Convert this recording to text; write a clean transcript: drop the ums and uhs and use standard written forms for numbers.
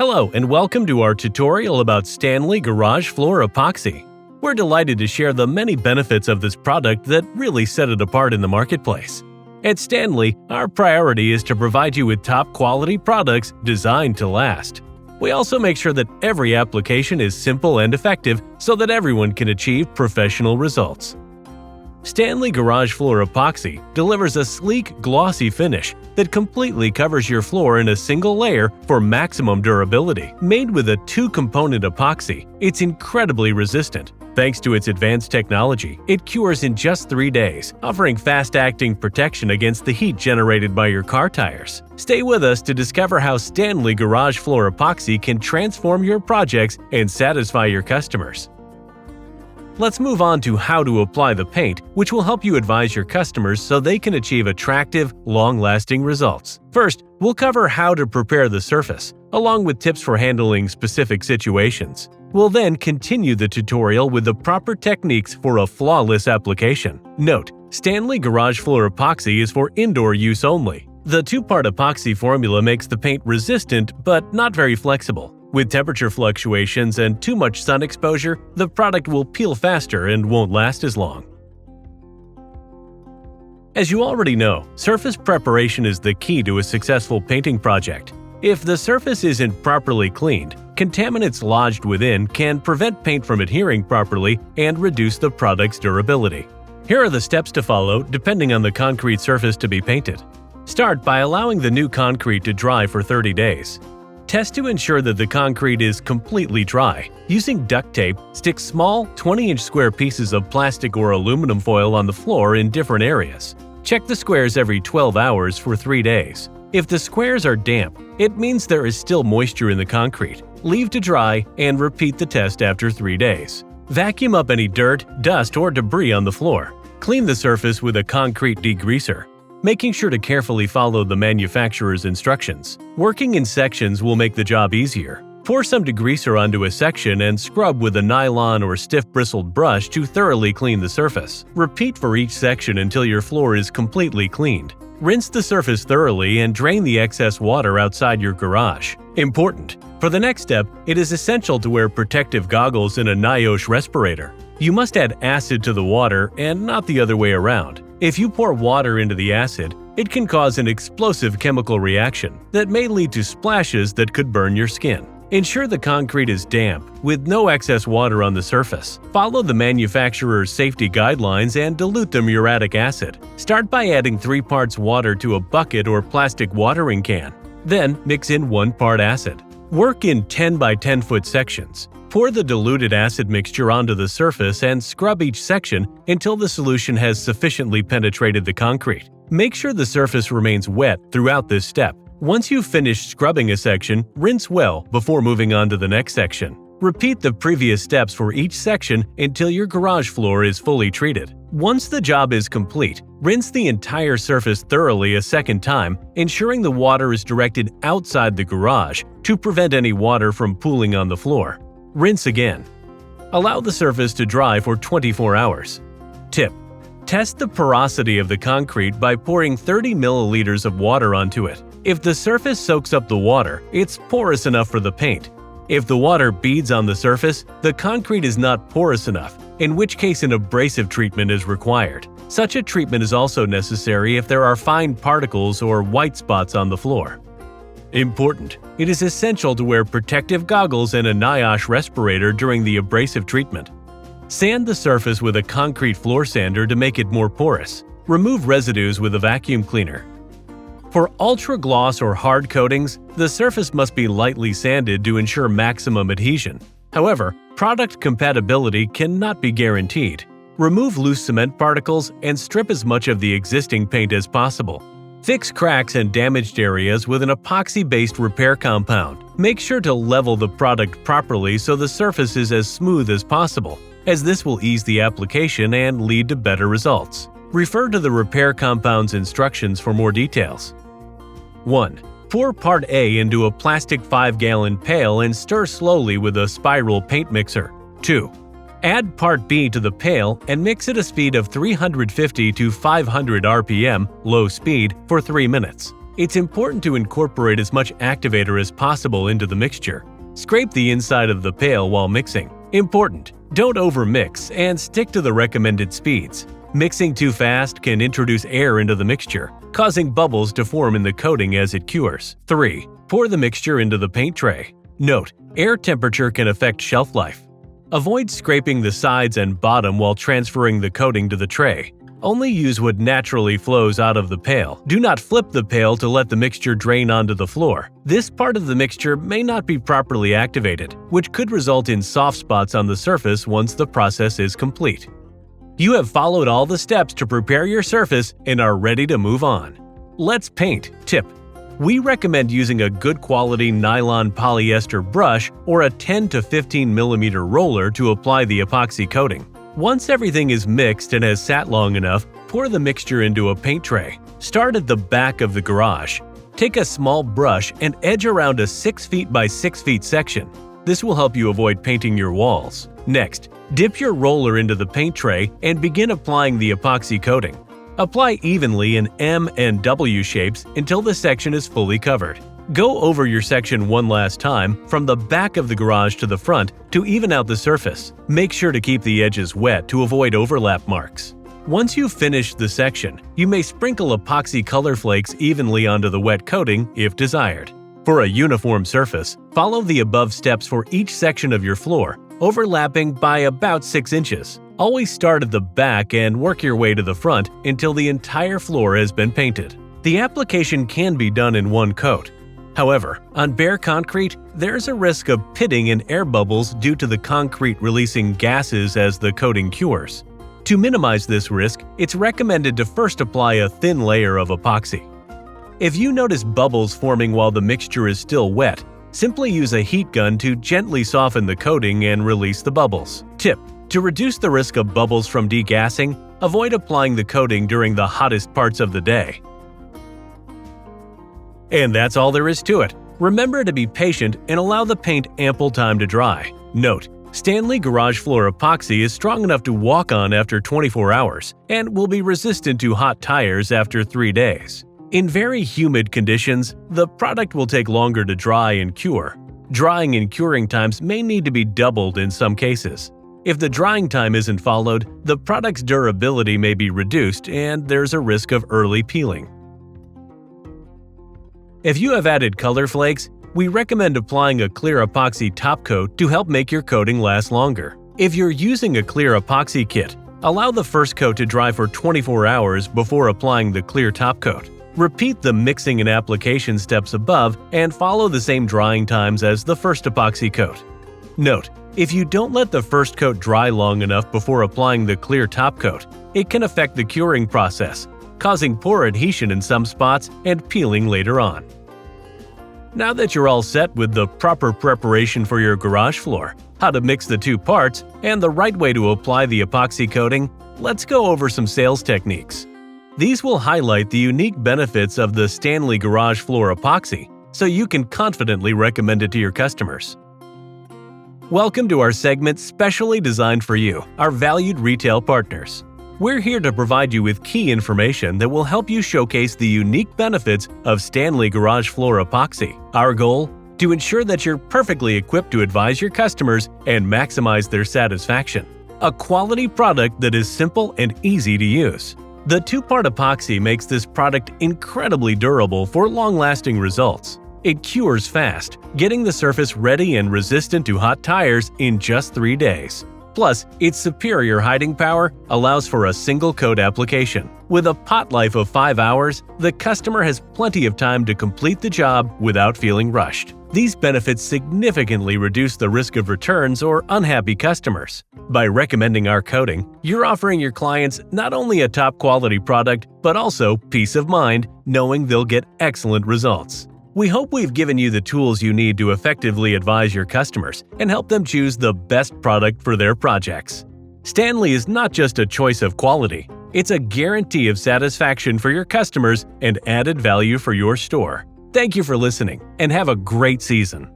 Hello and welcome to our tutorial about Stanley Garage Floor Epoxy. We're delighted to share the many benefits of this product that really set it apart in the marketplace. At Stanley, our priority is to provide you with top-quality products designed to last. We also make sure that every application is simple and effective so that everyone can achieve professional results. Stanley Garage Floor Epoxy delivers a sleek, glossy finish that completely covers your floor in a single layer for maximum durability. Made with a two-component epoxy, it's incredibly resistant. Thanks to its advanced technology, it cures in just 3 days, offering fast-acting protection against the heat generated by your car tires. Stay with us to discover how Stanley Garage Floor Epoxy can transform your projects and satisfy your customers. Let's move on to how to apply the paint, which will help you advise your customers so they can achieve attractive, long-lasting results. First, we'll cover how to prepare the surface, along with tips for handling specific situations. We'll then continue the tutorial with the proper techniques for a flawless application. Note: Stanley Garage Floor Epoxy is for indoor use only. The two-part epoxy formula makes the paint resistant but not very flexible. With temperature fluctuations and too much sun exposure, the product will peel faster and won't last as long. As you already know, surface preparation is the key to a successful painting project. If the surface isn't properly cleaned, contaminants lodged within can prevent paint from adhering properly and reduce the product's durability. Here are the steps to follow depending on the concrete surface to be painted. Start by allowing the new concrete to dry for 30 days. Test to ensure that the concrete is completely dry. Using duct tape, stick small 20-inch square pieces of plastic or aluminum foil on the floor in different areas. Check the squares every 12 hours for 3 days. If the squares are damp, it means there is still moisture in the concrete. Leave to dry and repeat the test after 3 days. Vacuum up any dirt, dust, or debris on the floor. Clean the surface with a concrete degreaser, making sure to carefully follow the manufacturer's instructions. Working in sections will make the job easier. Pour some degreaser onto a section and scrub with a nylon or stiff bristled brush to thoroughly clean the surface. Repeat for each section until your floor is completely cleaned. Rinse the surface thoroughly and drain the excess water outside your garage. Important: for the next step, it is essential to wear protective goggles and a NIOSH respirator. You must add acid to the water and not the other way around. If you pour water into the acid, it can cause an explosive chemical reaction that may lead to splashes that could burn your skin. Ensure the concrete is damp, with no excess water on the surface. Follow the manufacturer's safety guidelines and dilute the muriatic acid. Start by adding 3 parts water to a bucket or plastic watering can. Then mix in 1 part acid. Work in 10 by 10 foot sections. Pour the diluted acid mixture onto the surface and scrub each section until the solution has sufficiently penetrated the concrete. Make sure the surface remains wet throughout this step. Once you've finished scrubbing a section, rinse well before moving on to the next section. Repeat the previous steps for each section until your garage floor is fully treated. Once the job is complete, rinse the entire surface thoroughly a second time, ensuring the water is directed outside the garage to prevent any water from pooling on the floor. Rinse again. Allow the surface to dry for 24 hours. Tip: test the porosity of the concrete by pouring 30 milliliters of water onto it. If the surface soaks up the water, it's porous enough for the paint. If the water beads on the surface, the concrete is not porous enough, in which case an abrasive treatment is required. Such a treatment is also necessary if there are fine particles or white spots on the floor. Important: it is essential to wear protective goggles and a NIOSH respirator during the abrasive treatment. Sand the surface with a concrete floor sander to make it more porous. Remove residues with a vacuum cleaner. For ultra-gloss or hard coatings, the surface must be lightly sanded to ensure maximum adhesion. However, product compatibility cannot be guaranteed. Remove loose cement particles and strip as much of the existing paint as possible. Fix cracks and damaged areas with an epoxy-based repair compound. Make sure to level the product properly so the surface is as smooth as possible, as this will ease the application and lead to better results. Refer to the repair compound's instructions for more details. 1. Pour Part A into a plastic 5-gallon pail and stir slowly with a spiral paint mixer. 2. Add Part B to the pail and mix at a speed of 350 to 500 RPM, low speed, for 3 minutes. It's important to incorporate as much activator as possible into the mixture. Scrape the inside of the pail while mixing. Important: don't overmix and stick to the recommended speeds. Mixing too fast can introduce air into the mixture, causing bubbles to form in the coating as it cures. 3. Pour the mixture into the paint tray. Note: air temperature can affect shelf life. Avoid scraping the sides and bottom while transferring the coating to the tray. Only use what naturally flows out of the pail. Do not flip the pail to let the mixture drain onto the floor. This part of the mixture may not be properly activated, which could result in soft spots on the surface once the process is complete. You have followed all the steps to prepare your surface and are ready to move on. Let's paint. Tip: we recommend using a good quality nylon polyester brush or a 10 to 15 mm roller to apply the epoxy coating. Once everything is mixed and has sat long enough, pour the mixture into a paint tray. Start at the back of the garage. Take a small brush and edge around a 6 feet by 6 feet section. This will help you avoid painting your walls. Next, dip your roller into the paint tray and begin applying the epoxy coating. Apply evenly in M and W shapes until the section is fully covered. Go over your section one last time from the back of the garage to the front to even out the surface. Make sure to keep the edges wet to avoid overlap marks. Once you've finished the section, you may sprinkle epoxy color flakes evenly onto the wet coating if desired. For a uniform surface, follow the above steps for each section of your floor, overlapping by about 6 inches. Always start at the back and work your way to the front until the entire floor has been painted. The application can be done in one coat. However, on bare concrete, there's a risk of pitting and air bubbles due to the concrete releasing gases as the coating cures. To minimize this risk, it's recommended to first apply a thin layer of epoxy. If you notice bubbles forming while the mixture is still wet, simply use a heat gun to gently soften the coating and release the bubbles. Tip: to reduce the risk of bubbles from degassing, avoid applying the coating during the hottest parts of the day. And that's all there is to it. Remember to be patient and allow the paint ample time to dry. Note: Stanley Garage Floor Epoxy is strong enough to walk on after 24 hours and will be resistant to hot tires after 3 days. In very humid conditions, the product will take longer to dry and cure. Drying and curing times may need to be doubled in some cases. If the drying time isn't followed, the product's durability may be reduced and there's a risk of early peeling. If you have added color flakes, we recommend applying a clear epoxy top coat to help make your coating last longer. If you're using a clear epoxy kit, allow the first coat to dry for 24 hours before applying the clear top coat. Repeat the mixing and application steps above and follow the same drying times as the first epoxy coat. Note: if you don't let the first coat dry long enough before applying the clear top coat, it can affect the curing process, causing poor adhesion in some spots and peeling later on. Now that you're all set with the proper preparation for your garage floor, how to mix the two parts, and the right way to apply the epoxy coating, let's go over some sales techniques. These will highlight the unique benefits of the Stanley Garage Floor Epoxy so you can confidently recommend it to your customers. Welcome to our segment specially designed for you, our valued retail partners. We're here to provide you with key information that will help you showcase the unique benefits of Stanley Garage Floor Epoxy. Our goal? To ensure that you're perfectly equipped to advise your customers and maximize their satisfaction. A quality product that is simple and easy to use. The two-part epoxy makes this product incredibly durable for long-lasting results. It cures fast, getting the surface ready and resistant to hot tires in just 3 days. Plus, its superior hiding power allows for a single coat application. With a pot life of 5 hours, the customer has plenty of time to complete the job without feeling rushed. These benefits significantly reduce the risk of returns or unhappy customers. By recommending our coating, you're offering your clients not only a top-quality product, but also peace of mind knowing they'll get excellent results. We hope we've given you the tools you need to effectively advise your customers and help them choose the best product for their projects. Stanley is not just a choice of quality, it's a guarantee of satisfaction for your customers and added value for your store. Thank you for listening, and have a great season.